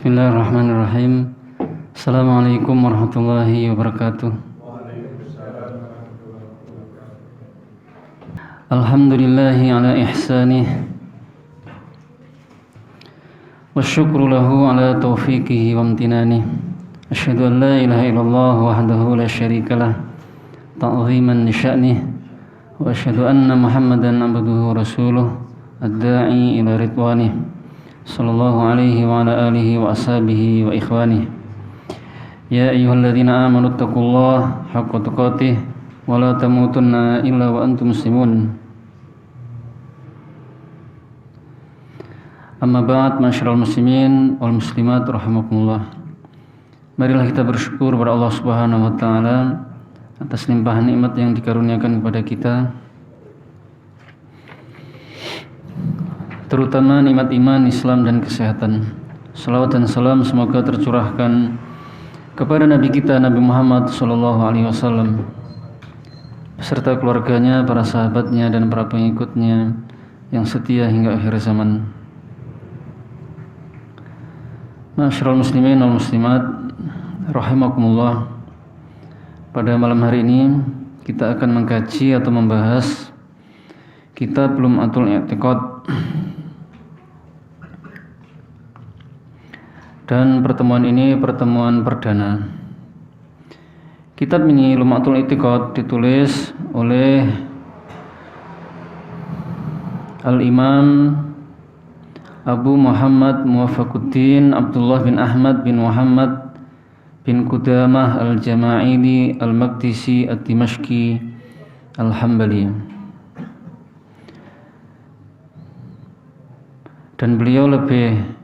Bismillahirrahmanirrahim. Assalamualaikum warahmatullahi wabarakatuh. Alhamdulillahi ala ihsanih wasyukru lahu ala taufiqihi wa amtinanih. Asyhadu an la ilaha illallah wahdahu la syarikalah ta'ziman li sya'nih wa asyhadu anna Muhammadan abduhu wa rasuluh ad-da'i ila ridwanih sallallahu alaihi wa ala alihi wa ashabihi wa ikhwanih. Ya ayyuhalladzina amanu taqullaha haqqa tuqatih wa la tamutunna illa wa antum muslimun. Amma ba'd, masyiral muslimin wal muslimat rahimakumullah. Marilah kita bersyukur kepada Allah Subhanahu wa taala atas limpahan nikmat yang dikaruniakan kepada kita, terutama nikmat iman, Islam dan kesehatan. Salawat dan salam semoga tercurahkan kepada Nabi kita Nabi Muhammad SAW beserta keluarganya, para sahabatnya dan para pengikutnya yang setia hingga akhir zaman. Ma'asyiral muslimin wal muslimat rahimakumullah. Pada malam hari ini kita akan mengkaji atau membahas kitab Lum'atul I'tiqad. Dan pertemuan ini pertemuan perdana. Kitab ini Lum'atul I'tiqad ditulis oleh Al-Imam Abu Muhammad Muwaffaquddin Abdullah bin Ahmad bin Muhammad bin Qudamah Al-Jama'ili Al-Maqdisi Ad-Dimashqi Al-Hambali. Dan beliau lebih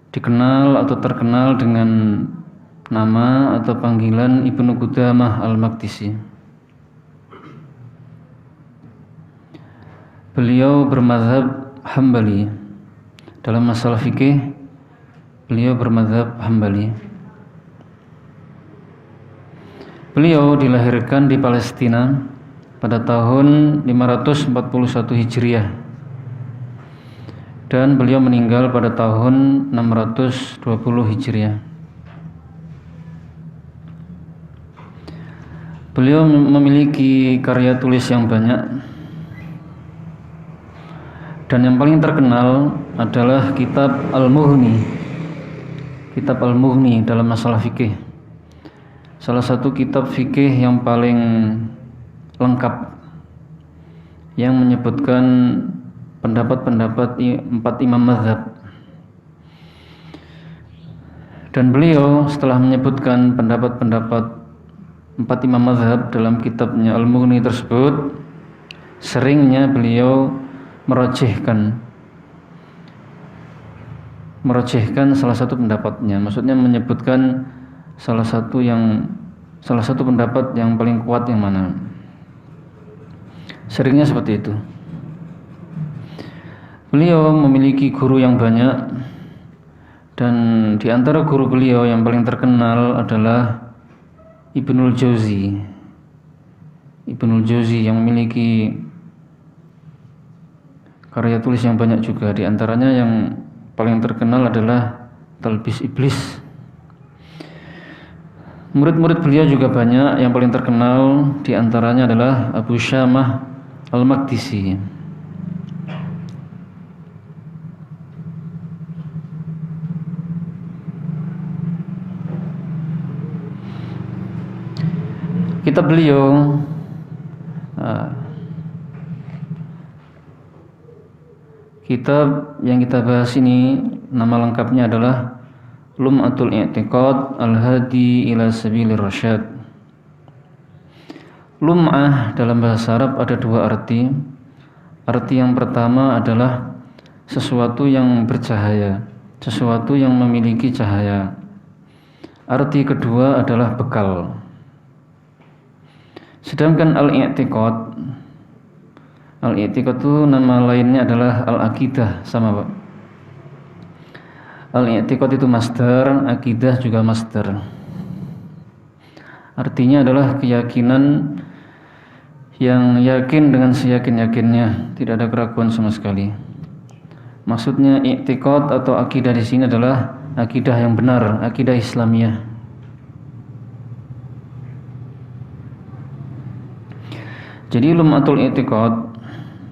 dikenal atau terkenal dengan nama atau panggilan Ibnu Qudamah Al-Maqdisi. Beliau bermadzhab Hambali. Dalam masalah fikih, beliau bermadzhab Hambali. Beliau dilahirkan di Palestina pada tahun 541 Hijriah. Dan beliau meninggal pada tahun 620 Hijriah. Beliau memiliki karya tulis yang banyak, dan yang paling terkenal adalah kitab Al-Mughni. Kitab Al-Mughni dalam masalah fikih, salah satu kitab fikih yang paling lengkap, yang menyebutkan pendapat-pendapat 4 imam mazhab. Dan beliau setelah menyebutkan pendapat-pendapat 4 imam mazhab dalam kitabnya Al-Mughni tersebut, seringnya beliau merojihkan salah satu pendapatnya. Maksudnya menyebutkan salah satu pendapat yang paling kuat yang mana. Seringnya seperti itu. Beliau memiliki guru yang banyak, dan di antara guru beliau yang paling terkenal adalah Ibnul Jauzi. Ibnul Jauzi yang memiliki karya tulis yang banyak juga. Di antaranya yang paling terkenal adalah Talbis Iblis. Murid-murid beliau juga banyak. Yang paling terkenal di antaranya adalah Abu Syamah Al-Maqdisi. Kitab beliau kitab yang kita bahas ini nama lengkapnya adalah Lum'atul I'tiqad Al-Hadi ila Sabilir Rasyad. Lum'ah dalam bahasa Arab ada 2 arti. Arti yang pertama adalah sesuatu yang bercahaya, sesuatu yang memiliki cahaya. Arti kedua adalah bekal. Sedangkan Al-I'tiqad itu nama lainnya adalah Al-Aqidah, sama Pak. Al-I'tiqad itu masdar, Aqidah juga masdar. Artinya adalah keyakinan yang yakin dengan seyakin-yakinnya, tidak ada keraguan sama sekali. Maksudnya i'tiqad atau akidah di sini adalah akidah yang benar, akidah Islamiyah. Jadi lum'atul i'tiqad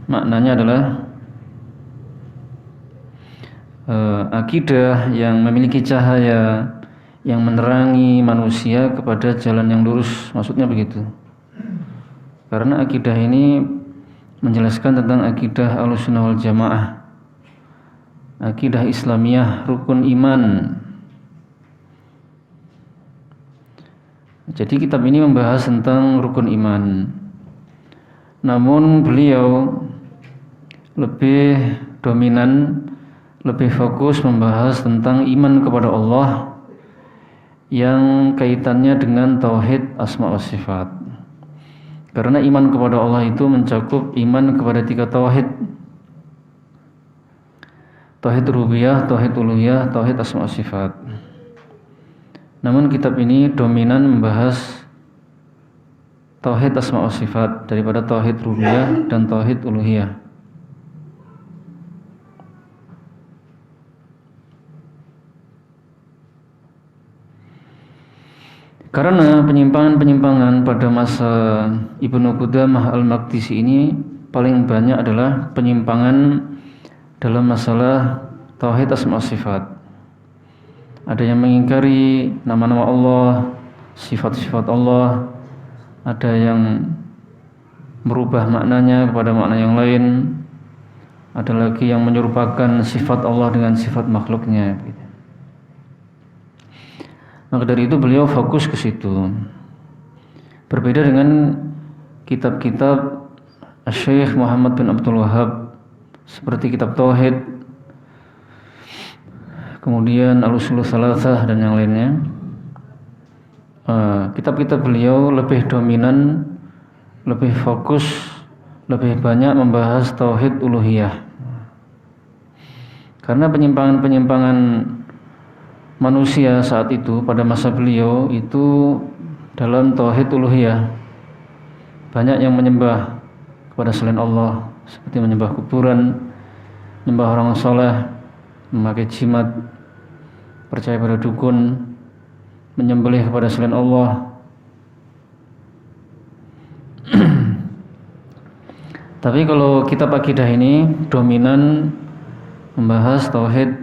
maknanya adalah akidah yang memiliki cahaya yang menerangi manusia kepada jalan yang lurus, maksudnya begitu. Karena akidah ini menjelaskan tentang akidah Ahlussunnah wal Jamaah, akidah Islamiyah, rukun iman. Jadi kitab ini membahas tentang rukun iman. Namun beliau lebih dominan, lebih fokus membahas tentang iman kepada Allah yang kaitannya dengan tauhid asma wa sifat. Karena iman kepada Allah itu mencakup iman kepada 3 tauhid. Tauhid rububiyah, tauhid uluhiyah, tauhid asma wa sifat. Namun kitab ini dominan membahas tauhid asma wa sifat daripada tauhid rububiyah dan tauhid uluhiyah. Karena penyimpangan-penyimpangan pada masa Ibnu Qudamah al-Maqdisi ini paling banyak adalah penyimpangan dalam masalah tauhid asma wa sifat. Ada yang mengingkari nama-nama Allah, sifat-sifat Allah, ada yang merubah maknanya kepada makna yang lain, ada lagi yang menyerupakan sifat Allah dengan sifat makhluknya. Maka dari itu beliau fokus ke situ. Berbeda dengan kitab-kitab Syekh Muhammad bin Abdul Wahhab seperti kitab Tauhid, kemudian Al-Ushul Tsalatsah dan yang lainnya. Kitab-kitab beliau lebih dominan, lebih fokus, lebih banyak membahas tauhid uluhiyah. Karena penyimpangan-penyimpangan manusia saat itu pada masa beliau itu dalam tauhid uluhiyah. Banyak yang menyembah kepada selain Allah, seperti menyembah kuburan, menyembah orang soleh, memakai jimat, percaya pada dukun, menyembelih kepada selain Allah. Tapi kalau kitab akidah ini dominan membahas tauhid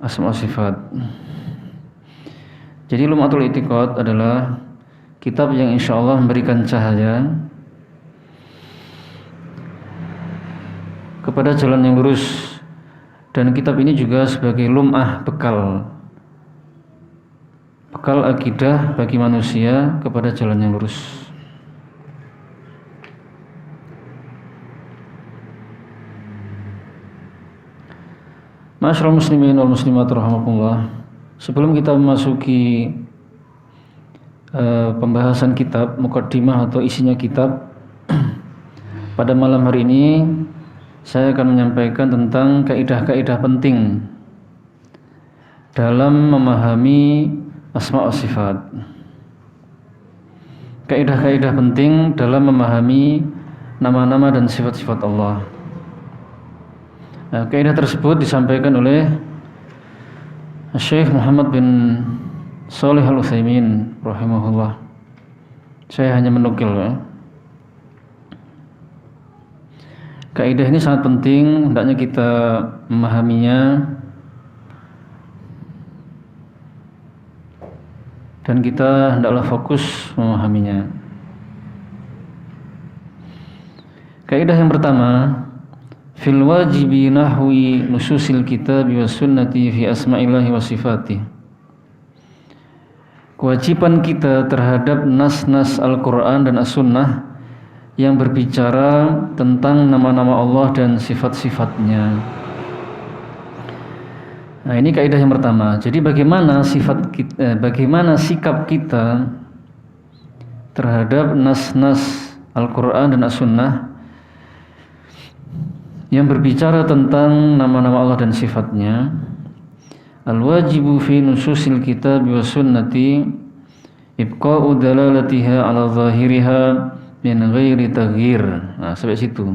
asma wa sifat. Jadi Lum'atul I'tiqad adalah kitab yang insya Allah memberikan cahaya kepada jalan yang lurus, dan kitab ini juga sebagai lum'ah, bekal akidah bagi manusia kepada jalan yang lurus. Ma'asyiral muslimin wal muslimat rahimakumullah. Sebelum kita memasuki pembahasan kitab, muqaddimah atau isinya kitab, pada malam hari ini saya akan menyampaikan tentang kaidah-kaidah penting dalam memahami asma wa sifat. Kaidah-kaidah penting dalam memahami nama-nama dan sifat-sifat Allah. Kaidah tersebut disampaikan oleh Syekh Muhammad bin Shalih Al-Utsaimin rahimahullah. Saya hanya menukil ya. Kaidah ini sangat penting, hendaknya kita memahaminya dan kita hendaklah fokus memahaminya. Kaidah yang pertama, fil wajibi nahwi nususil kitab wa sunnati fi asma'illahi wa sifatih. Kewajiban kita terhadap nas-nas Al-Quran dan As-Sunnah yang berbicara tentang nama-nama Allah dan sifat-sifatnya. Nah, ini kaidah yang pertama. Jadi bagaimana sikap kita terhadap nas-nas Al-Quran dan As-Sunnah yang berbicara tentang nama-nama Allah dan sifatnya. Al-wajibu fi nususil kitab wa sunnati ibqa'u dalalatiha ala zahiriha min ghairi taghyir. Nah, sampai situ.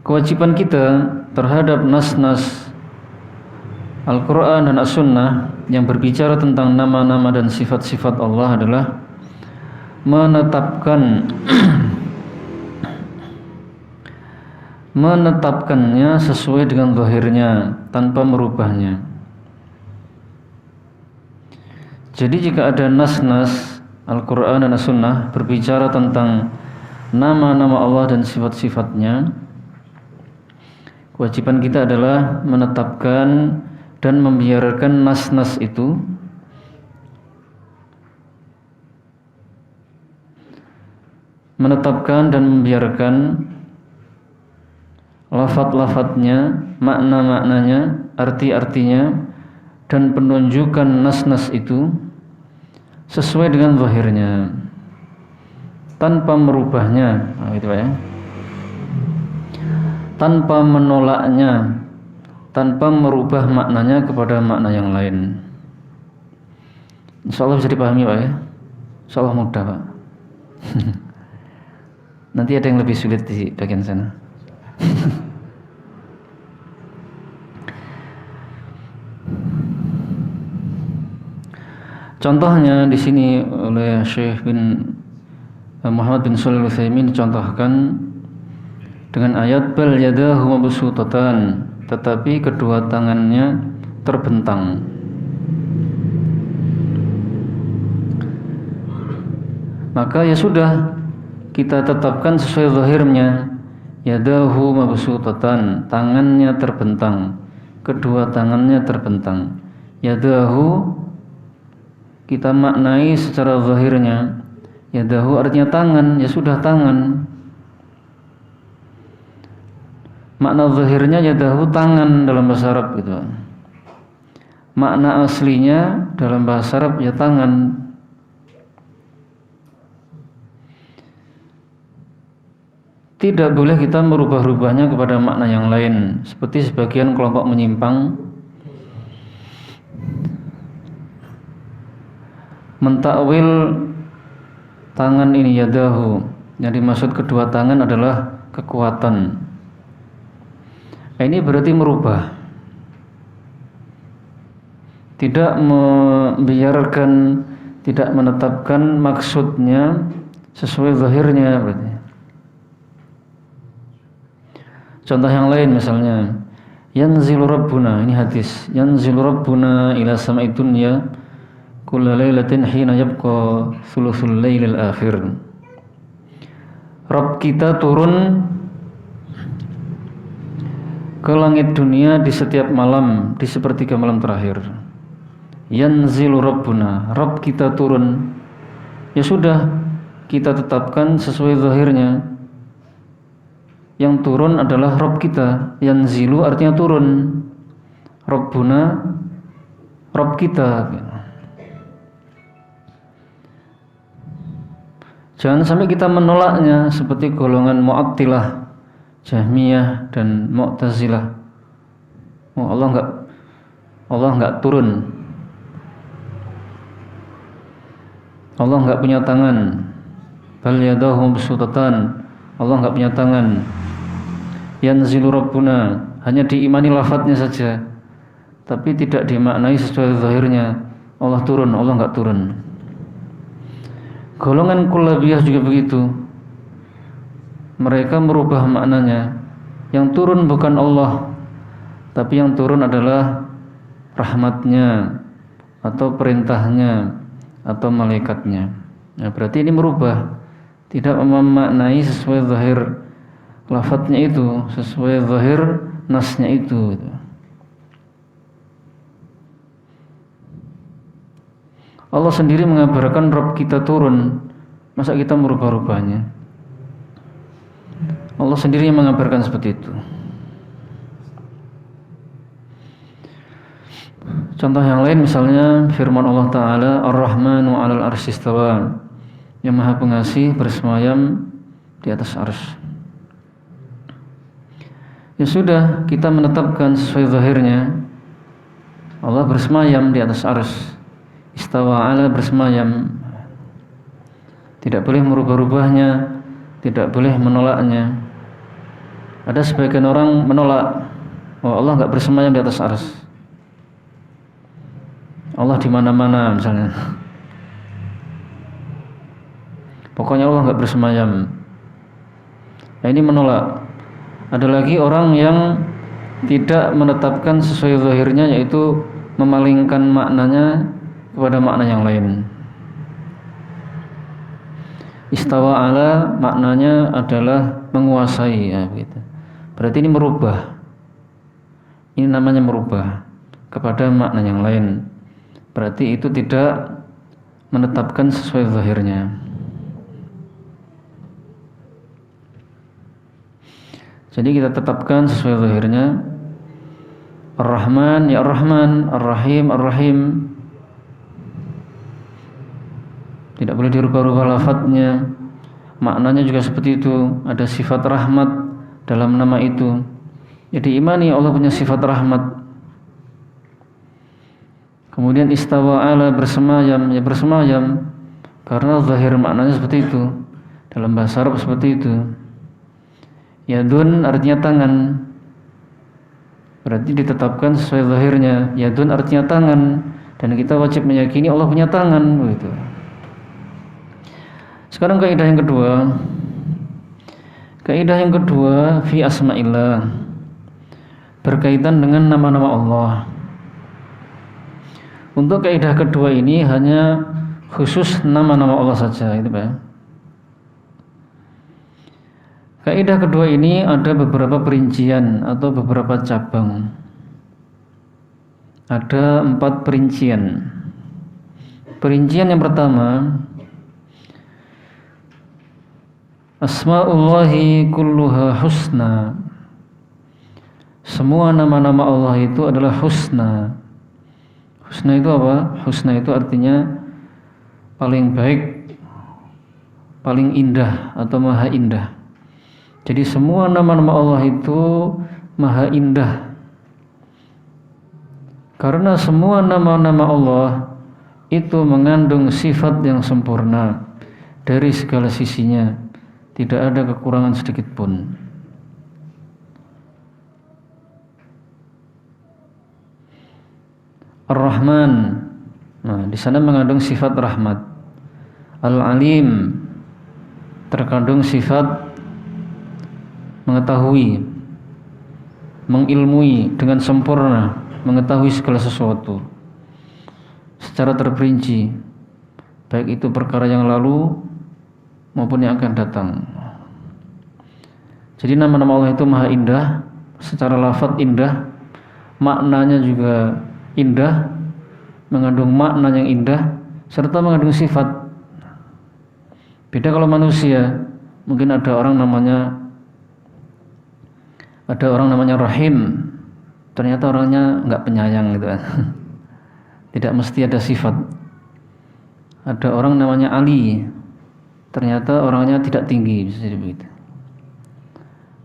kewajiban kita terhadap nas-nas Al-Quran dan As-Sunnah yang berbicara tentang nama-nama dan sifat-sifat Allah adalah menetapkannya sesuai dengan zahirnya tanpa merubahnya. Jadi jika ada nas-nas Al-Quran dan As-Sunnah berbicara tentang nama-nama Allah dan sifat-sifatnya, kewajiban kita adalah menetapkan dan membiarkan nas-nas itu lafaz-lafaznya, makna-maknanya, arti-artinya, dan penunjukan nas-nas itu sesuai dengan zahirnya tanpa merubahnya, gitu ya. Tanpa menolaknya, tanpa merubah maknanya kepada makna yang lain. Insya Allah bisa dipahami Pak ya. Insya Allah mudah Pak. Nanti ada yang lebih sulit di bagian sana. Contohnya di sini oleh Syekh bin Muhammad bin Shalih Al-Utsaimin dicontohkan dengan ayat bal yadahu mabsutatan, tetapi kedua tangannya terbentang. Maka ya sudah, kita tetapkan sesuai zahirnya, yadahu mabsutatan, tangannya terbentang, kedua tangannya terbentang. Yadahu kita maknai secara zahirnya, yadahu artinya tangan, ya sudah tangan. Makna zahirnya yadahu tangan dalam bahasa Arab gitu. Makna aslinya dalam bahasa Arab ya tangan. Tidak boleh kita merubah-rubahnya kepada makna yang lain, seperti sebagian kelompok menyimpang mentakwil tangan ini yadahu, yang dimaksud kedua tangan adalah kekuatan. Ini berarti merubah, tidak membiarkan, tidak menetapkan maksudnya sesuai zahirnya berarti. Contoh yang lain misalnya, yanzilu rabbuna, ini hadis, yanzilu rabbuna ila sama'i dunya kulla lailatin hina yabqa thuluthul lailil akhir. Rabb kita turun ke langit dunia di setiap malam, di sepertiga malam terakhir. Yanzilu rabbuna, Rabb kita turun. Ya sudah, kita tetapkan sesuai zahirnya. Yang turun adalah Rabb kita. Yanzilu artinya turun. Rabbuna, Rabb kita. Jangan sampai kita menolaknya seperti golongan Mu'attilah, Jahmiyah dan Mu'tazilah. Oh, Allah enggak turun. Allah enggak punya tangan. Bal yadahu mabsutatan. Allah enggak punya tangan. Yanzilu rabbuna, hanya diimani lafadznya saja, tapi tidak dimaknai sesuai zahirnya. Allah turun, Allah enggak turun. Golongan kullabiyah juga begitu. Mereka merubah maknanya. Yang turun bukan Allah, tapi yang turun adalah rahmatnya, atau perintahnya, atau malaikatnya. Nah, berarti ini merubah, tidak memaknai sesuai zahir lafadznya itu, sesuai zahir nasnya itu. Allah sendiri mengabarkan Rabb kita turun, masa kita merubah-rubahnya? Allah sendiri yang mengabarkan seperti itu. Contoh yang lain misalnya firman Allah Ta'ala, Ar-Rahmanu 'alal 'arsy istawa, yang Maha Pengasih bersemayam di atas arsy. Ya sudah, kita menetapkan sesuai zahirnya, Allah bersemayam di atas arsy. Istawa 'ala bersemayam. Tidak boleh merubah-rubahnya, tidak boleh menolaknya. Ada sebagian orang menolak, oh Allah nggak bersemayam di atas arsy. Allah di mana-mana misalnya. Pokoknya Allah nggak bersemayam. Nah, ini menolak. Ada lagi orang yang tidak menetapkan sesuai zahirnya, yaitu memalingkan maknanya kepada makna yang lain. Istawa ala maknanya adalah menguasai, ya, begitu. Berarti ini merubah. Ini namanya merubah kepada makna yang lain. Berarti itu tidak menetapkan sesuai zahirnya. Jadi kita tetapkan sesuai zahirnya. Ar-Rahman ya Ar-Rahman, Ar-Rahim Ar-Rahim. Tidak boleh dirubah-rubah lafadznya. Maknanya juga seperti itu. Ada sifat rahmat dalam nama itu. Jadi imani Allah punya sifat rahmat. Kemudian istawa ala bersemayam, ya bersemayam karena zahir maknanya seperti itu. Dalam bahasa Arab seperti itu. Yadun artinya tangan. Berarti ditetapkan sesuai zahirnya. Yadun artinya tangan, dan kita wajib meyakini Allah punya tangan, begitu. Sekarang kaidah yang kedua. Kaidah yang kedua fi asma'illah, berkaitan dengan nama-nama Allah. Untuk kaidah kedua ini hanya khusus nama-nama Allah saja, itu Pak. Kaidah kedua ini ada beberapa perincian atau beberapa cabang. Ada 4 perincian. Perincian yang pertama, Asma'ullahi kulluha husna. Semua nama-nama Allah itu adalah husna. Husna itu apa? Husna itu artinya paling baik, paling indah atau maha indah. Jadi semua nama-nama Allah itu maha indah. Karena semua nama-nama Allah itu mengandung sifat yang sempurna dari segala sisinya. Tidak ada kekurangan sedikit pun. Ar-Rahman, nah di sana mengandung sifat rahmat. Al-Alim, terkandung sifat mengetahui, mengilmui dengan sempurna, mengetahui segala sesuatu secara terperinci, baik itu perkara yang lalu maupun yang akan datang. Jadi nama-nama Allah itu maha indah, secara lafadz indah, maknanya juga indah, mengandung makna yang indah, serta mengandung sifat. Beda kalau manusia, mungkin ada orang namanya Rahim, ternyata orangnya nggak penyayang gitu kan. Tidak mesti ada sifat. Ada orang namanya Ali, ternyata orangnya tidak tinggi, bisa jadi begitu.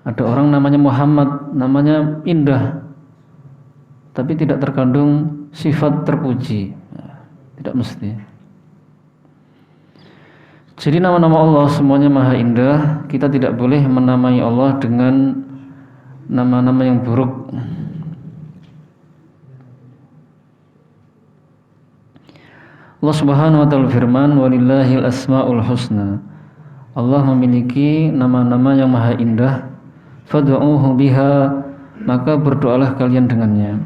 Ada orang namanya Muhammad, namanya indah, tapi tidak terkandung sifat terpuji. Tidak mesti. Jadi nama-nama Allah semuanya maha indah. Kita tidak boleh menamai Allah dengan nama-nama yang buruk. Allah Subhanahu wa taala firman, walillahil asmaul husna. Allah memiliki nama-nama yang maha indah. Fad'uuhu biha, maka berdoalah kalian dengannya.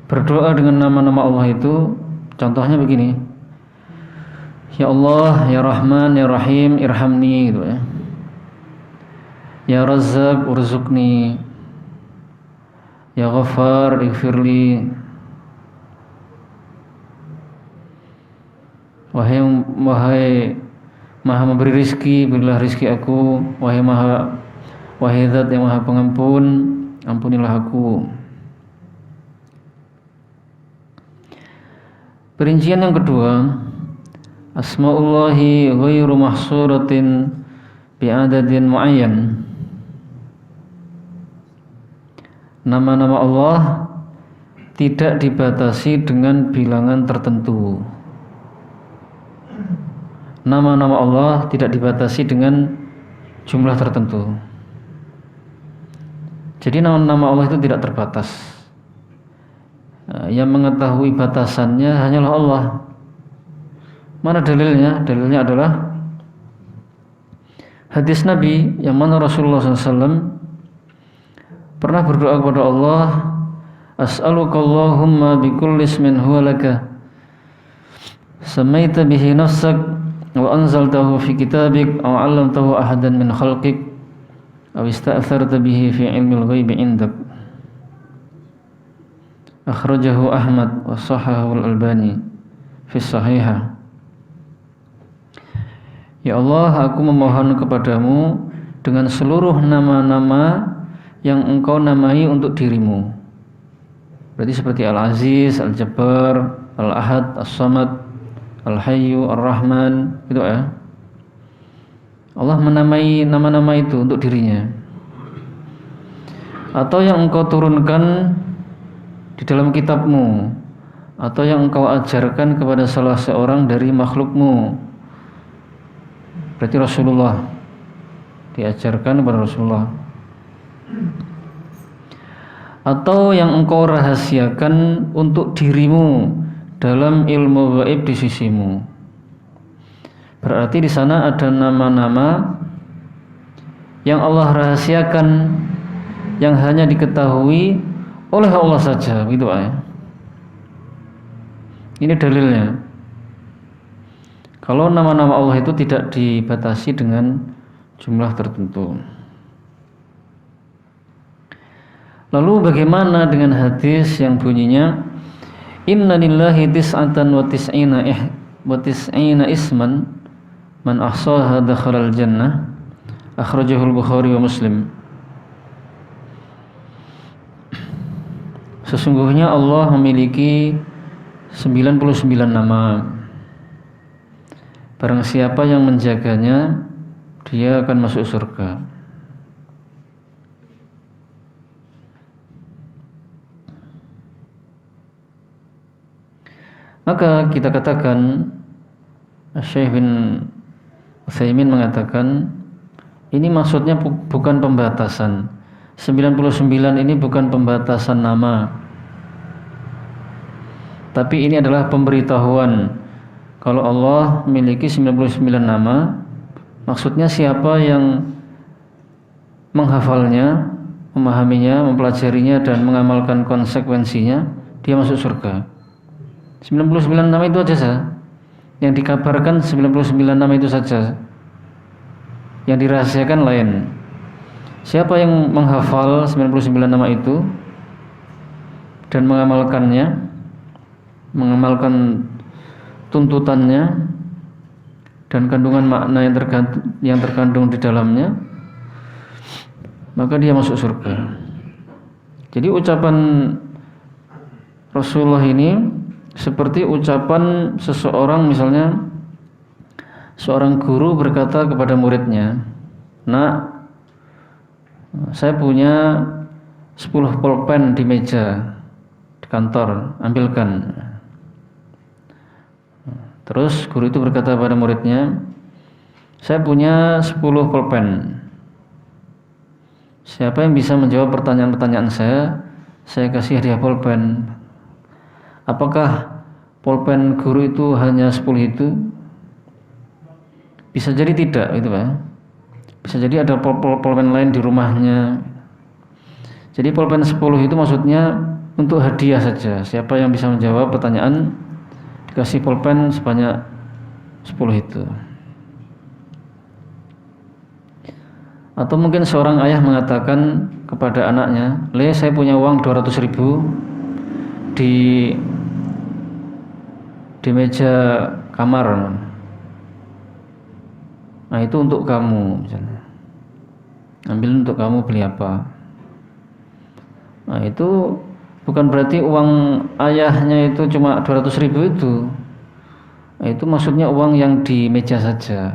Berdoa dengan nama-nama Allah itu contohnya begini. Ya Allah, ya Rahman, ya Rahim, irhamni, gitu ya. Ya Razzaq, urzuqni. Ya Ghaffar, ighfirli. Wahai maha memberi rizki, berilah rizki aku. Wahai Zat yang maha pengampun, ampunilah aku. Perincian yang kedua, Asma'ullahi ghairu mahsuratin bi'adadin mu'ayyan. Nama-nama Allah tidak dibatasi dengan bilangan tertentu. Nama-nama Allah tidak dibatasi dengan jumlah tertentu. Jadi nama-nama Allah itu tidak terbatas. Yang mengetahui batasannya hanyalah Allah. Mana dalilnya? Dalilnya adalah hadis Nabi yang mana Rasulullah SAW pernah berdoa kepada Allah, as'aluka Allahumma bikulli ismin huwa laka samaita bihi nafsak wa anzaltahu fi kitabik aw 'allamtahu ahadan min khalqik aw ista'tharta bihi fi 'ilmil ghaibi 'indak. Akhrajahu Ahmad wa sahahahu al-Albani fi sahihah. Ya Allah, aku memohon kepadamu dengan seluruh nama-nama yang engkau namai untuk dirimu. Berarti seperti Al-Aziz, Al-Jabbar, Al-Ahad, As-Samad, Al-Hayyu, Ar-Rahman, gitu ya. Allah menamai nama-nama itu untuk dirinya. Atau yang engkau turunkan di dalam kitabmu, atau yang engkau ajarkan kepada salah seorang dari makhlukmu. Berarti Rasulullah, diajarkan kepada Rasulullah. Atau yang engkau rahasiakan untuk dirimu dalam ilmu gaib di sisimu. Berarti di sana ada nama-nama yang Allah rahasiakan, yang hanya diketahui oleh Allah saja, gitu ya. Ini dalilnya. Kalau nama-nama Allah itu tidak dibatasi dengan jumlah tertentu. Lalu bagaimana dengan hadis yang bunyinya inna lillahi tis'atan wa tis'ina isman man ahsaha dakhalal jannah, akhrajahu al-Bukhari wa Muslim. Sesungguhnya Allah memiliki 99 nama. Barang siapa yang menjaganya, dia akan masuk surga. Maka kita katakan, Syekh bin Utsaimin mengatakan, ini maksudnya bukan pembatasan. 99 ini bukan pembatasan nama, tapi ini adalah pemberitahuan kalau Allah memiliki 99 nama. Maksudnya siapa yang menghafalnya, memahaminya, mempelajarinya dan mengamalkan konsekuensinya, dia masuk surga. 99 nama itu saja yang dikabarkan, 99 nama itu saja. Yang dirahasiakan lain. Siapa yang menghafal 99 nama itu dan mengamalkannya, mengamalkan tuntutannya dan kandungan makna yang terkandung di dalamnya, maka dia masuk surga. Jadi ucapan Rasulullah ini seperti ucapan seseorang, misalnya seorang guru berkata kepada muridnya, "Nak, saya punya 10 pulpen di meja di kantor, ambilkan." Terus guru itu berkata pada muridnya, "Saya punya 10 pulpen. Siapa yang bisa menjawab pertanyaan-pertanyaan saya kasih hadiah pulpen." Apakah pulpen guru itu hanya 10 itu? Bisa jadi tidak, gitu Pak. Bisa jadi ada pulpen lain di rumahnya. Jadi pulpen 10 itu maksudnya untuk hadiah saja. Siapa yang bisa menjawab pertanyaan, dikasih pulpen sebanyak 10 itu. Atau mungkin seorang ayah mengatakan kepada anaknya, "Le, saya punya uang 200.000 di meja kamar. Nah, itu untuk kamu, misalnya. Ambil untuk kamu, beli apa?" Nah, itu bukan berarti uang ayahnya itu cuma 200.000 itu. Nah, itu maksudnya uang yang di meja saja.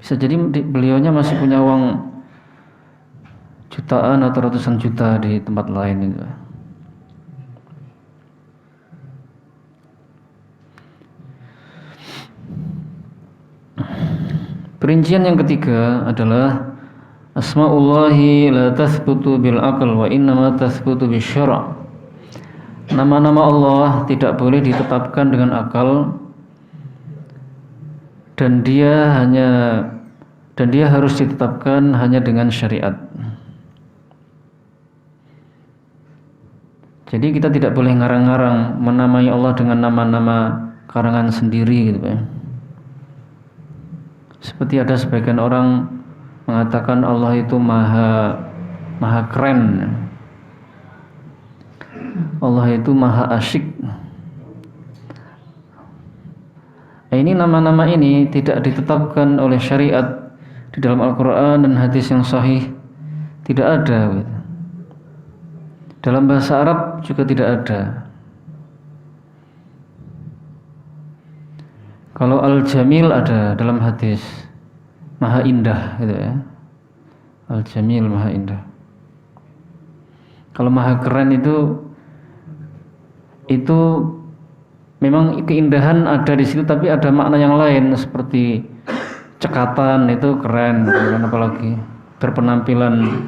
Bisa jadi beliaunya masih punya uang jutaan atau ratusan juta di tempat lain itu. Perincian yang ketiga adalah Asma'ullahi la tathbutu bil aql wa innama tathbutu bis syara'. Nama-nama Allah tidak boleh ditetapkan dengan akal, dan dia harus ditetapkan hanya dengan syariat. Jadi kita tidak boleh ngarang-ngarang menamai Allah dengan nama-nama karangan sendiri gitu ya. Seperti ada sebagian orang mengatakan Allah itu maha keren, Allah itu maha asyik. Ini nama-nama ini tidak ditetapkan oleh syariat di dalam Al-Quran dan hadis yang sahih, tidak ada. Dalam bahasa Arab juga tidak ada. Kalau Al-Jamil ada dalam hadis, maha indah gitu ya. Al-Jamil, maha indah. Kalau maha keren itu memang keindahan ada di situ, tapi ada makna yang lain seperti cekatan itu keren, kan, apalagi berpenampilan.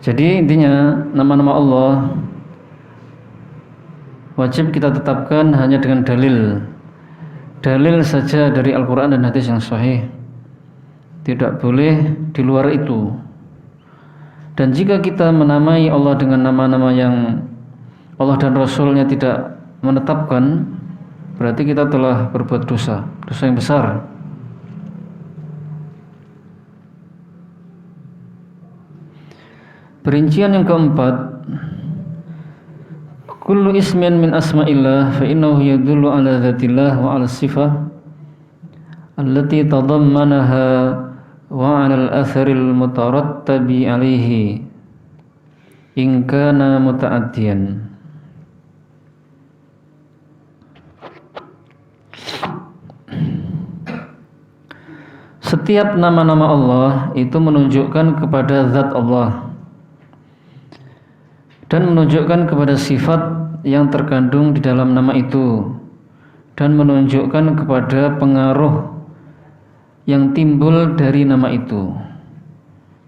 Jadi intinya nama-nama Allah wajib kita tetapkan hanya dengan dalil saja dari Al-Quran dan hadis yang sahih, tidak boleh di luar itu. Dan jika kita menamai Allah dengan nama-nama yang Allah dan Rasulnya tidak menetapkan, berarti kita telah berbuat dosa yang besar. Perincian yang keempat, kullu ismin min asma'illah fa innahu yadullu ala dzatillah wa ala sifah allati tadammanaha wa 'ala al-atharil mutarattabi 'alaihi in kana muta'addiyan. Setiap nama-nama Allah itu menunjukkan kepada zat Allah dan menunjukkan kepada sifat yang terkandung di dalam nama itu, dan menunjukkan kepada pengaruh yang timbul dari nama itu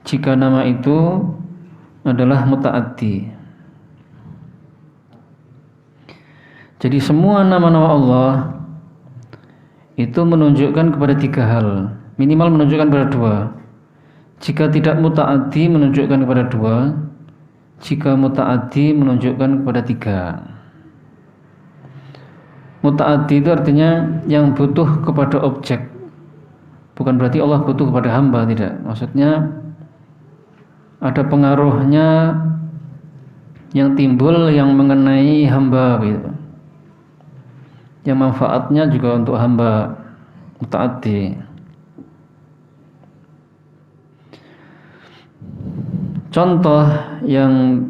jika nama itu adalah muta'addi. Jadi semua nama-nama Allah itu menunjukkan kepada tiga hal, minimal menunjukkan kepada dua. Jika tidak muta'addi menunjukkan kepada dua, jika muta'addi menunjukkan kepada tiga. Muta'addi itu artinya yang butuh kepada objek, bukan berarti Allah butuh kepada hamba, tidak. Maksudnya ada pengaruhnya yang timbul yang mengenai hamba gitu, yang manfaatnya juga untuk hamba, muta'addi. Contoh yang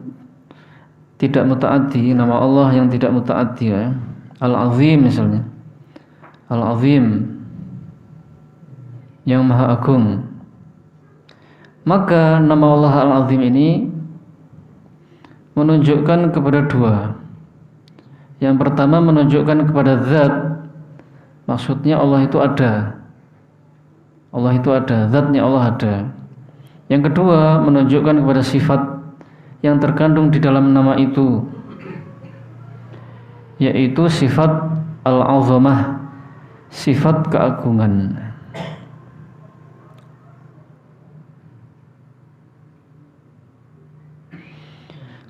tidak muta'addi, nama Allah yang tidak muta'addi ya. Al-Azim misalnya, Al-Azim yang maha agung. Maka nama Allah Al-Azim ini menunjukkan kepada dua. Yang pertama menunjukkan kepada zat, maksudnya Allah itu ada, zatnya Allah ada. Yang kedua menunjukkan kepada sifat yang terkandung di dalam nama itu, yaitu sifat al-azamah, sifat keagungan.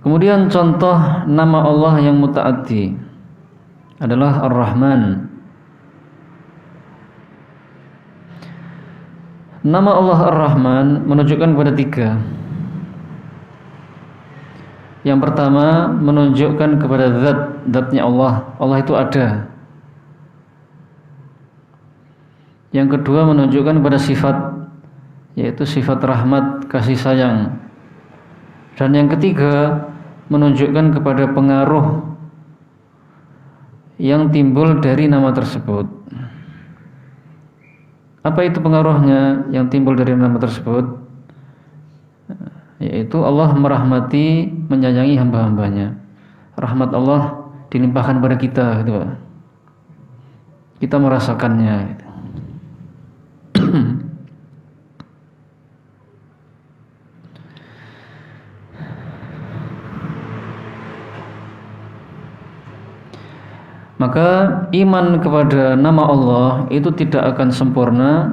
Kemudian contoh nama Allah yang muta'addi adalah Ar-Rahman. Nama Allah Ar-Rahman menunjukkan kepada tiga. Yang pertama menunjukkan kepada zatnya Allah, Allah itu ada. Yang kedua menunjukkan kepada sifat, yaitu sifat rahmat, kasih sayang. Dan yang ketiga menunjukkan kepada pengaruh yang timbul dari nama tersebut. Apa itu pengaruhnya yang timbul dari nama tersebut? Yaitu Allah merahmati, menyayangi hamba-hambanya. Rahmat Allah dilimpahkan pada kita gitu. kita merasakannya gitu. Maka iman kepada nama Allah itu tidak akan sempurna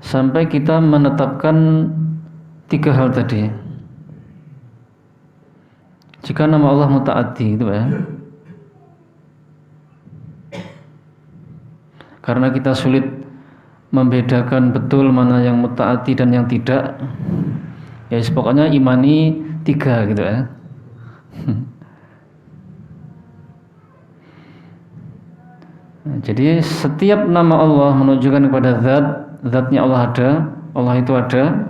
sampai kita menetapkan 3 hal tadi. Jika nama Allah muta'addi itu ya. Karena kita sulit membedakan betul mana yang muta'addi dan yang tidak. Ya pokoknya imani 3 gitu ya. Jadi setiap nama Allah menunjukkan kepada zatnya Allah ada, Allah itu ada,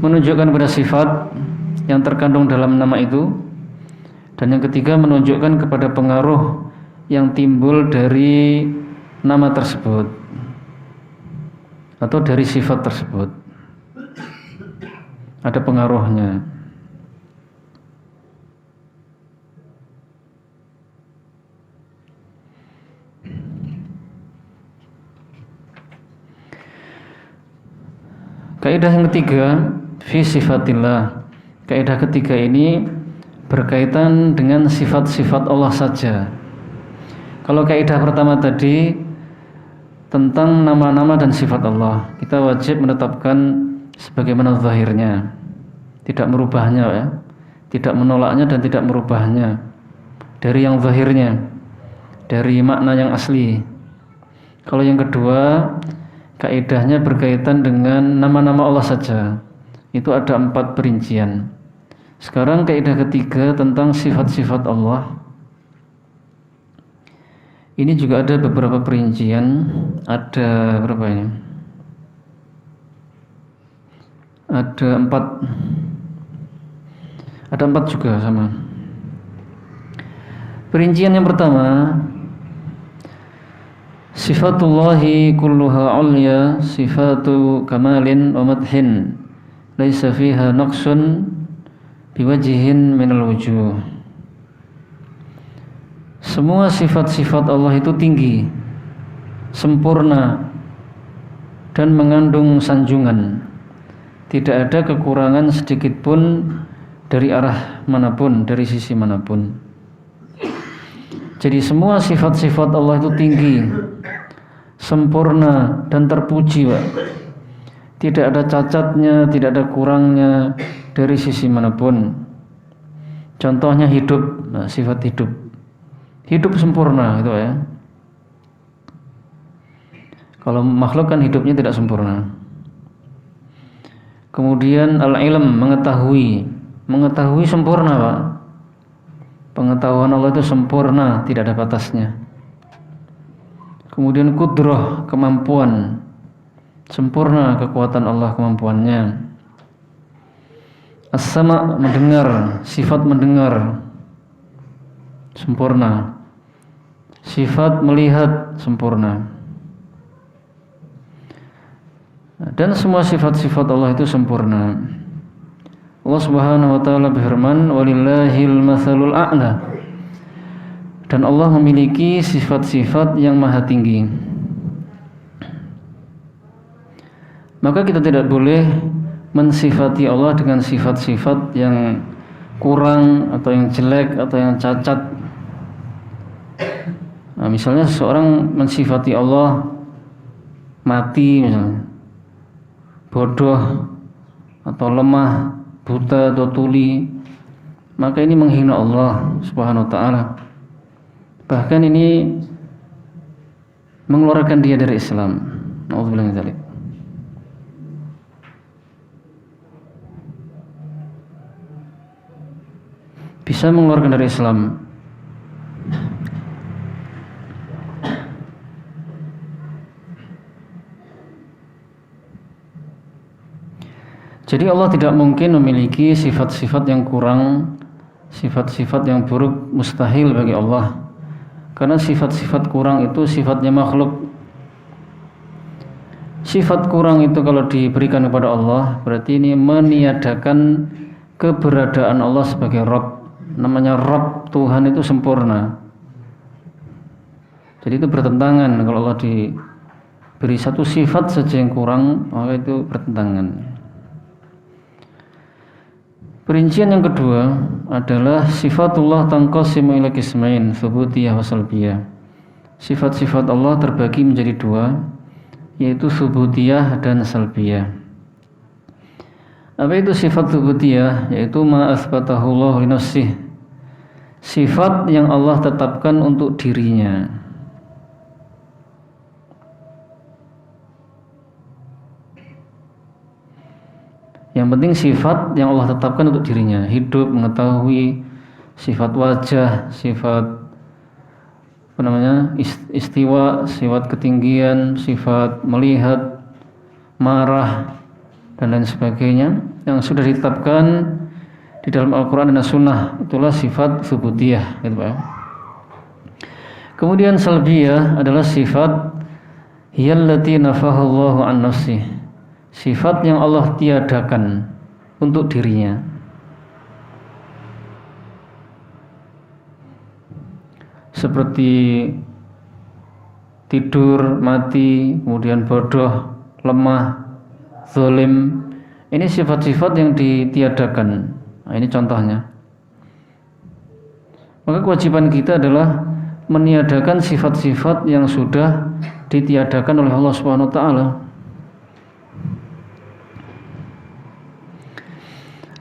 menunjukkan kepada sifat yang terkandung dalam nama itu, dan yang ketiga menunjukkan kepada pengaruh yang timbul dari nama tersebut atau dari sifat tersebut, ada pengaruhnya. Kaidah yang ketiga, fi sifatillah. Kaidah ketiga ini berkaitan dengan sifat-sifat Allah saja. Kalau kaidah pertama tadi tentang nama-nama dan sifat Allah, kita wajib menetapkan sebagaimana zahirnya, tidak merubahnya ya, tidak menolaknya dan tidak merubahnya dari yang zahirnya, dari makna yang asli. Kalau yang kedua, kaidahnya berkaitan dengan nama-nama Allah saja. Itu ada 4 perincian. Sekarang kaidah ketiga tentang sifat-sifat Allah. Ini juga ada beberapa perincian. Ada berapa ini? Ada 4. Ada 4 juga sama. Perincian yang pertama, sifatullahi kulluha ulya sifatu kamalin wa madhin laisa fiha naqsun biwajhin minal wujuh. Semua sifat-sifat Allah itu tinggi, sempurna dan mengandung sanjungan. Tidak ada kekurangan sedikit pun dari arah manapun, dari sisi manapun. Jadi semua sifat-sifat Allah itu tinggi, sempurna dan terpuji, Pak. Tidak ada cacatnya, tidak ada kurangnya dari sisi manapun. Contohnya hidup, nah, sifat hidup. Hidup sempurna itu ya. Kalau makhluk kan hidupnya tidak sempurna. Kemudian al-ilm, mengetahui sempurna, Pak. Pengetahuan Allah itu sempurna, tidak ada batasnya. Kemudian kudrah, kemampuan, sempurna kekuatan Allah, kemampuannya. As-sama', mendengar, sifat mendengar, sempurna. Sifat melihat, sempurna. Dan semua sifat-sifat Allah itu sempurna. Allah Subhanahu wa taala berfirman, "Walillahil matsalul a'la." Dan Allah memiliki sifat-sifat yang maha tinggi. Maka kita tidak boleh mensifati Allah dengan sifat-sifat yang kurang atau yang jelek atau yang cacat. Nah, misalnya seseorang mensifati Allah mati misalnya, bodoh atau lemah, buta atau tuli, maka ini menghina Allah Subhanahu wa taala. Bahkan ini mengeluarkan dia dari Islam. Nauzubillah min dzalik. Bisa mengeluarkan dari Islam. Jadi Allah tidak mungkin memiliki sifat-sifat yang kurang, sifat-sifat yang buruk, mustahil bagi Allah. Karena sifat-sifat kurang itu sifatnya makhluk. Sifat kurang itu kalau diberikan kepada Allah, berarti ini meniadakan keberadaan Allah sebagai Rabb. Namanya Rabb, Tuhan itu sempurna. Jadi itu bertentangan. Kalau Allah diberi satu sifat saja yang kurang, maka itu bertentangan. Perincian yang kedua adalah sifatullah tanqasimu ila qismain, tsubutiyah wa salbiyah. Sifat-sifat Allah terbagi menjadi dua, yaitu tsubutiyah dan salbiyah. Apa itu sifat tsubutiyah? Yaitu ma atsbatahu Allah li nafsih. Sifat yang Allah tetapkan untuk dirinya. Yang penting sifat yang Allah tetapkan untuk dirinya, hidup, mengetahui, sifat wajah, sifat istiwa, sifat ketinggian, sifat melihat, marah, dan lain sebagainya yang sudah ditetapkan di dalam Al-Quran dan As-Sunnah. Itulah sifat tsubutiyah, gitu Pak. Kemudian salbiyah adalah sifat hiyallati nafahallahu an nafsih. Sifat yang Allah tiadakan untuk dirinya. Seperti tidur, mati, kemudian bodoh, lemah, zalim. Ini sifat-sifat yang ditiadakan. Nah, ini contohnya. Maka kewajiban kita adalah meniadakan sifat-sifat yang sudah ditiadakan oleh Allah Subhanahu wa taala.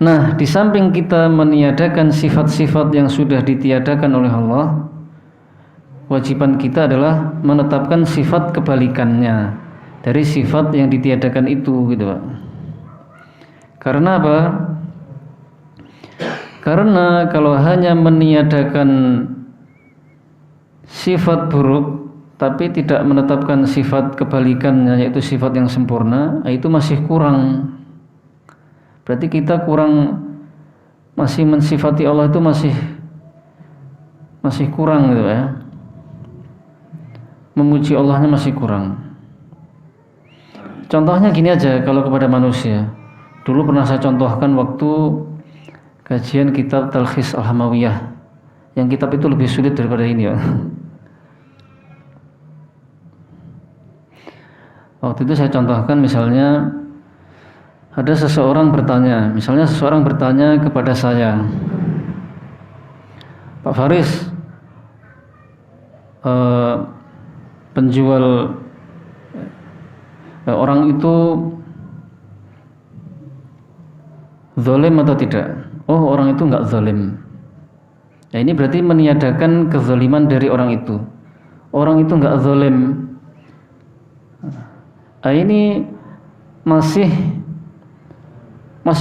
Nah, di samping kita meniadakan sifat-sifat yang sudah ditiadakan oleh Allah, kewajiban kita adalah menetapkan sifat kebalikannya dari sifat yang ditiadakan itu, gitu Pak. Karena apa? Karena kalau hanya meniadakan sifat buruk tapi tidak menetapkan sifat kebalikannya, yaitu sifat yang sempurna, itu masih kurang. Berarti kita kurang, masih mensifati Allah itu masih kurang, gitu ya. Memuji Allahnya masih kurang. Contohnya gini aja, kalau kepada manusia. Dulu pernah saya contohkan waktu kajian kitab Talkhis Al-Hamawiyah. Yang kitab itu lebih sulit daripada ini ya. Waktu itu saya contohkan, misalnya ada seseorang bertanya, misalnya seseorang bertanya kepada saya, Pak Faris, penjual orang itu zalim atau tidak? Oh, orang itu enggak zalim. Nah, ini berarti meniadakan kezaliman dari orang itu. Orang itu enggak zalim. Nah, ini masih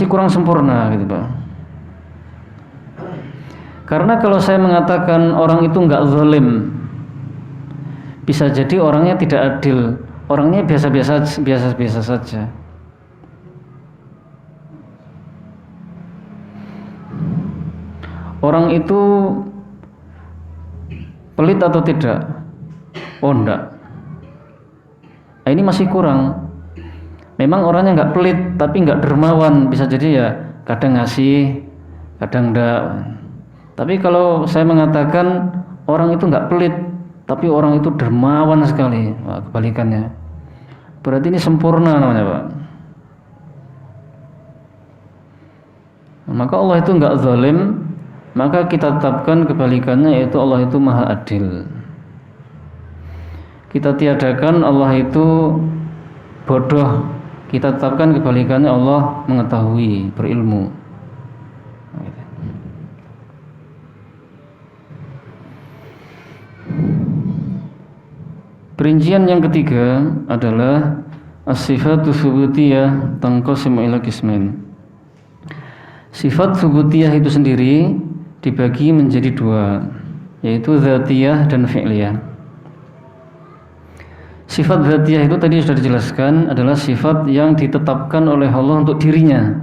kurang sempurna, gitu Pak. Karena kalau saya mengatakan orang itu enggak zalim, bisa jadi orangnya tidak adil, orangnya biasa-biasa saja. Orang itu pelit atau tidak? Oh, enggak. Nah, ini masih kurang. Memang orangnya enggak pelit, tapi enggak dermawan. Bisa jadi ya kadang ngasih, kadang enggak. Tapi kalau saya mengatakan orang itu enggak pelit, tapi orang itu dermawan sekali, wah, kebalikannya. Berarti ini sempurna namanya, Pak. Maka Allah itu enggak zalim, maka kita tetapkan kebalikannya, yaitu Allah itu maha adil. Kita tiadakan Allah itu bodoh, kita tetapkan kebalikannya Allah mengetahui, berilmu. Perincian yang ketiga adalah as-sifatu tsubutiyah tanqasimu ila qismain. Sifat tsubutiyah itu sendiri dibagi menjadi dua, yaitu dzatiyah dan fi'liyah. Sifat dzatiyah itu tadi sudah dijelaskan adalah sifat yang ditetapkan oleh Allah untuk dirinya.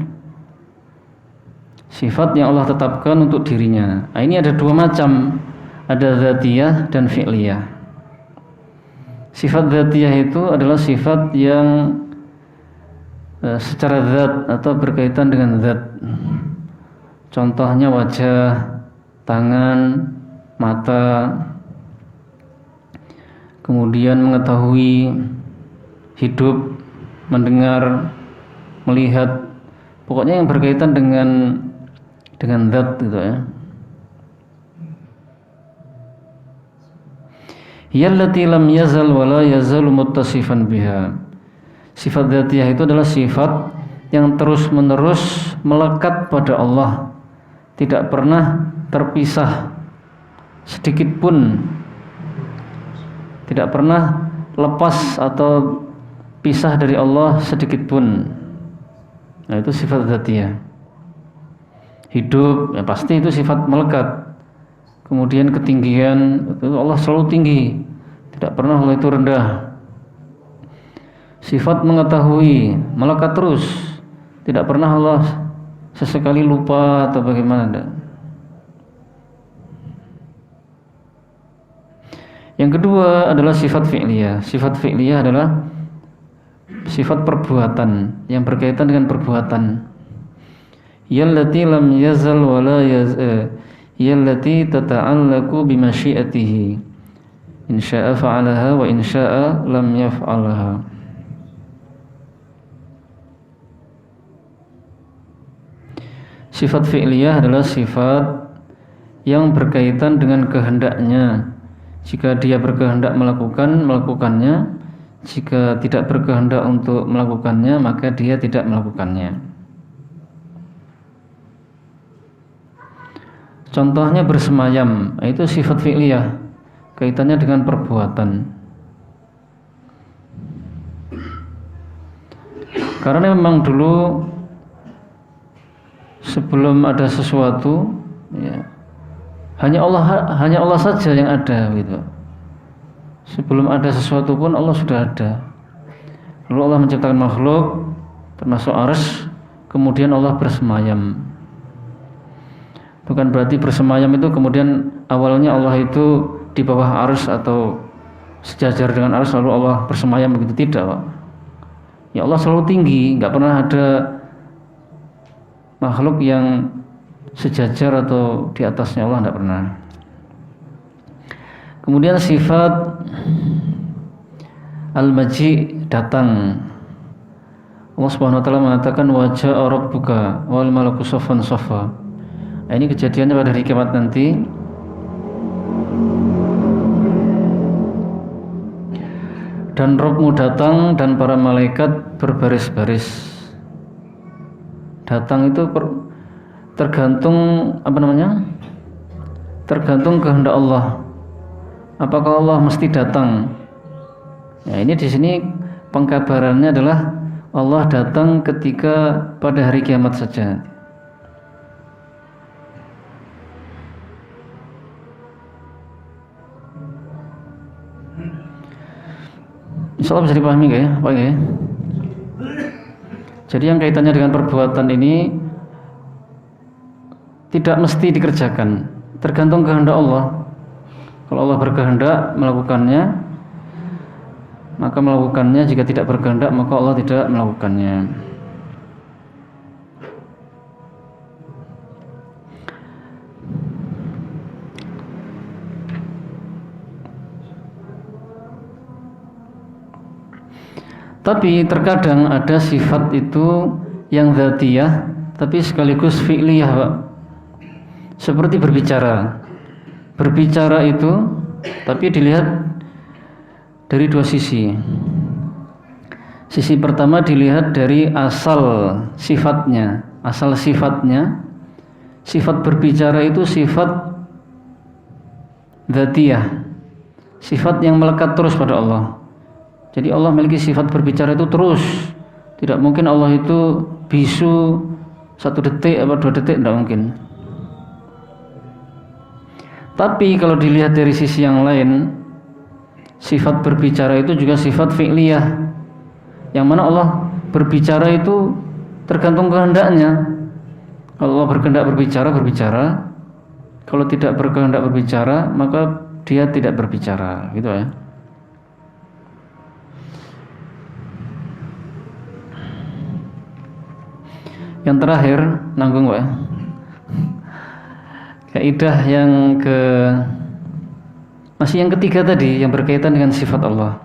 Sifat yang Allah tetapkan untuk dirinya. Nah, ini ada dua macam, ada dzatiyah dan fi'liyah. Sifat dzatiyah itu adalah sifat yang secara zat atau berkaitan dengan zat. Contohnya wajah, tangan, mata. kemudian mengetahui, hidup, mendengar, melihat, pokoknya yang berkaitan dengan zat gitu ya. Yallati lam yazal wa la yazalu muttasifan biha. Sifat dzatiyah itu adalah sifat yang terus-menerus melekat pada Allah, tidak pernah terpisah sedikit pun, tidak pernah lepas atau pisah dari Allah sedikit pun. Nah, itu sifat dzatiyah. Hidup ya pasti itu sifat melekat. Kemudian ketinggian, itu Allah selalu tinggi, tidak pernah Allah itu rendah. Sifat mengetahui melekat terus, tidak pernah Allah sesekali lupa atau bagaimana. Yang kedua adalah sifat fi'liyah. Sifat fi'liyah adalah sifat perbuatan yang berkaitan dengan perbuatan. Yallati lam yazal wa la yallati tata'allaqu bimasyiatihi. In syaa fa'alaha wa in syaa lam yaf'alha. Sifat fi'liyah adalah sifat yang berkaitan dengan kehendaknya. Jika dia berkehendak melakukannya. Jika tidak berkehendak untuk melakukannya, maka dia tidak melakukannya. Contohnya bersemayam, itu sifat fi'liyah, kaitannya dengan perbuatan. Karena memang dulu sebelum ada sesuatu, ya, hanya Allah saja yang ada gitu. Sebelum ada sesuatu pun Allah sudah ada. Lalu Allah menciptakan makhluk termasuk arsy, kemudian Allah bersemayam. Bukan berarti bersemayam itu kemudian awalnya Allah itu di bawah arsy atau sejajar dengan arsy lalu Allah bersemayam, begitu tidak, Pak. Ya Allah selalu tinggi, nggak pernah ada makhluk yang sejajar atau di atasnya Allah, tidak pernah. Kemudian sifat al-maji, datang. Allah Subhanahu wa taala mengatakan wajah rabbuka wal malaku saffan saffa. Nah, ini kejadiannya pada hari kiamat nanti. Dan Rabbmu datang dan para malaikat berbaris-baris. Datang itu tergantung tergantung kehendak Allah. Apakah Allah mesti datang? Ya, ini di sini pengkabarannya adalah Allah datang ketika pada hari kiamat saja. Insyaallah bisa dipahami nggak ya, Pak ya? Jadi yang kaitannya dengan perbuatan ini tidak mesti dikerjakan, tergantung kehendak Allah. Kalau Allah berkehendak melakukannya, maka melakukannya. Jika tidak berkehendak, maka Allah tidak melakukannya. Tapi terkadang ada sifat itu yang dzatiyah, tapi sekaligus fi'liyah, Pak. Seperti berbicara. Berbicara itu, tapi dilihat dari dua sisi. Sisi pertama dilihat dari asal sifatnya. Asal sifatnya, sifat berbicara itu sifat dzatiyah, sifat yang melekat terus pada Allah. Jadi Allah memiliki sifat berbicara itu terus. Tidak mungkin Allah itu bisu 1 detik atau 2 detik, tidak mungkin. Tapi kalau dilihat dari sisi yang lain, sifat berbicara itu juga sifat fi'liyah, yang mana Allah berbicara itu tergantung kehendaknya. Kalau Allah berkehendak berbicara. Kalau tidak berkehendak berbicara, maka dia tidak berbicara, gitu ya. Yang terakhir, nanggung Pak ya. Kaidah yang Masih yang ketiga tadi yang berkaitan dengan sifat Allah.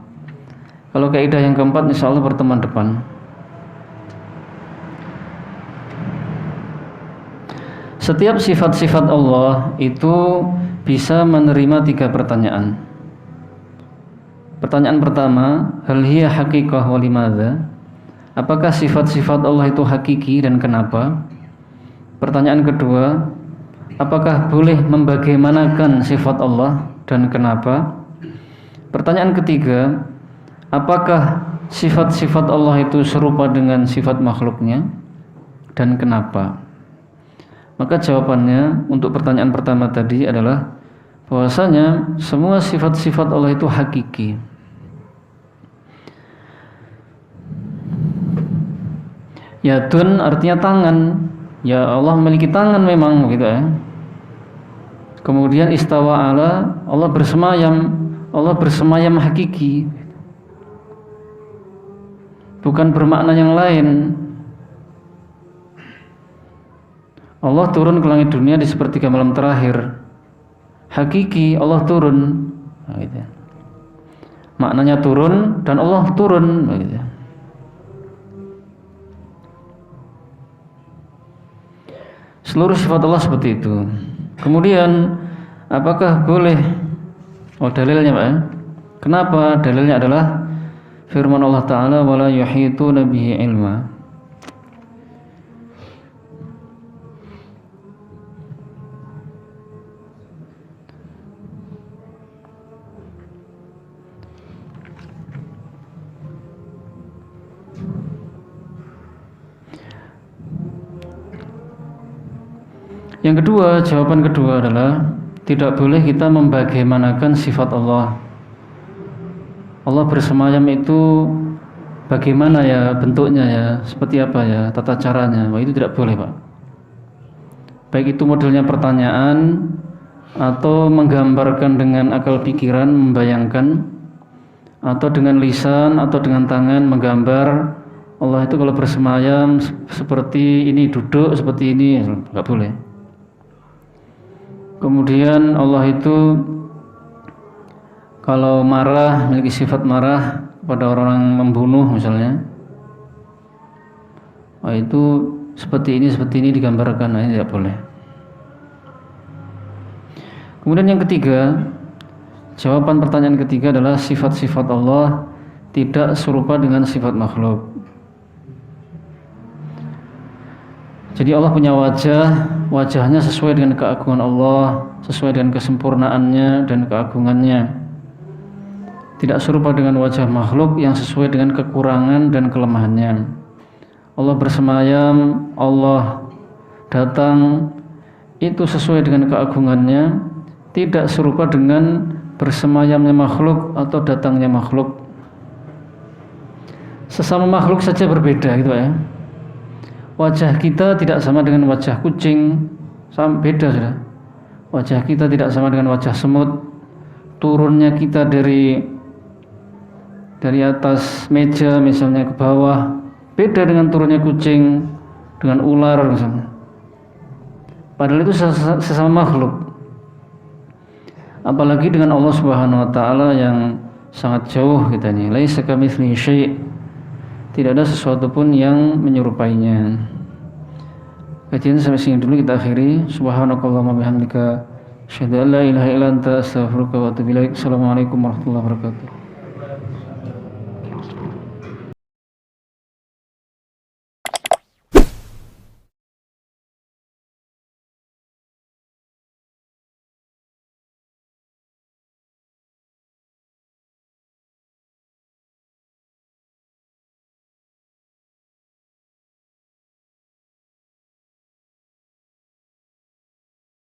Kalau kaidah yang keempat insya Allah pertemuan depan. Setiap sifat-sifat Allah itu bisa menerima 3 pertanyaan. Pertanyaan pertama, hal hiya haqiqah wa limadza? Apakah sifat-sifat Allah itu hakiki dan kenapa? Pertanyaan kedua, apakah boleh membagaimanakan sifat Allah dan kenapa? Pertanyaan ketiga, apakah sifat-sifat Allah itu serupa dengan sifat makhluknya dan kenapa? Maka jawabannya untuk pertanyaan pertama tadi adalah bahwasanya semua sifat-sifat Allah itu hakiki. Yadun artinya tangan. Ya Allah memiliki tangan memang begitu ya. Kemudian istawa ala, Allah bersemayam hakiki. Bukan bermakna yang lain. Allah turun ke langit dunia di sepertiga malam terakhir. Hakiki Allah turun. Nah, gitu. Maknanya turun dan Allah turun. Nah, gitu. Seluruh sifat Allah seperti itu. Kemudian apakah boleh? Dalilnya Pak. Kenapa? Dalilnya adalah firman Allah Ta'ala wala yuhituna bihi ilma. Yang kedua, jawaban kedua adalah tidak boleh kita membagaimanakan sifat Allah. Allah bersemayam itu bagaimana ya bentuknya ya, seperti apa ya, tata caranya. Wah, itu tidak boleh Pak. Baik itu modelnya pertanyaan atau menggambarkan dengan akal pikiran, membayangkan, atau dengan lisan atau dengan tangan menggambar Allah itu kalau bersemayam seperti ini, duduk seperti ini, nggak boleh. Kemudian Allah itu kalau marah, memiliki sifat marah pada orang membunuh misalnya, itu seperti ini digambarkan, ini tidak boleh. Kemudian yang ketiga, jawaban pertanyaan ketiga adalah sifat-sifat Allah tidak serupa dengan sifat makhluk. Jadi Allah punya wajahnya sesuai dengan keagungan Allah, sesuai dengan kesempurnaannya dan keagungannya. Tidak serupa dengan wajah makhluk yang sesuai dengan kekurangan dan kelemahannya. Allah bersemayam, Allah datang, itu sesuai dengan keagungannya, tidak serupa dengan bersemayamnya makhluk atau datangnya makhluk. Sesama makhluk saja berbeda gitu ya. Wajah kita tidak sama dengan wajah kucing, beda sudah. Wajah kita tidak sama dengan wajah semut. Turunnya kita dari atas meja misalnya ke bawah beda dengan turunnya kucing, dengan ular misalnya. Padahal itu sesama makhluk. Apalagi dengan Allah Subhanahu wa taala yang sangat jauh kita ini. Laisa kamitslihi syai'. Tidak ada sesuatu pun yang menyerupainya. Kajian sampai sini dulu kita akhiri. Subhanakallahumma bihamdika asyhadu an la ilaha illa anta astaghfiruka wa atubu ilaik. Assalamualaikum warahmatullahi wabarakatuh.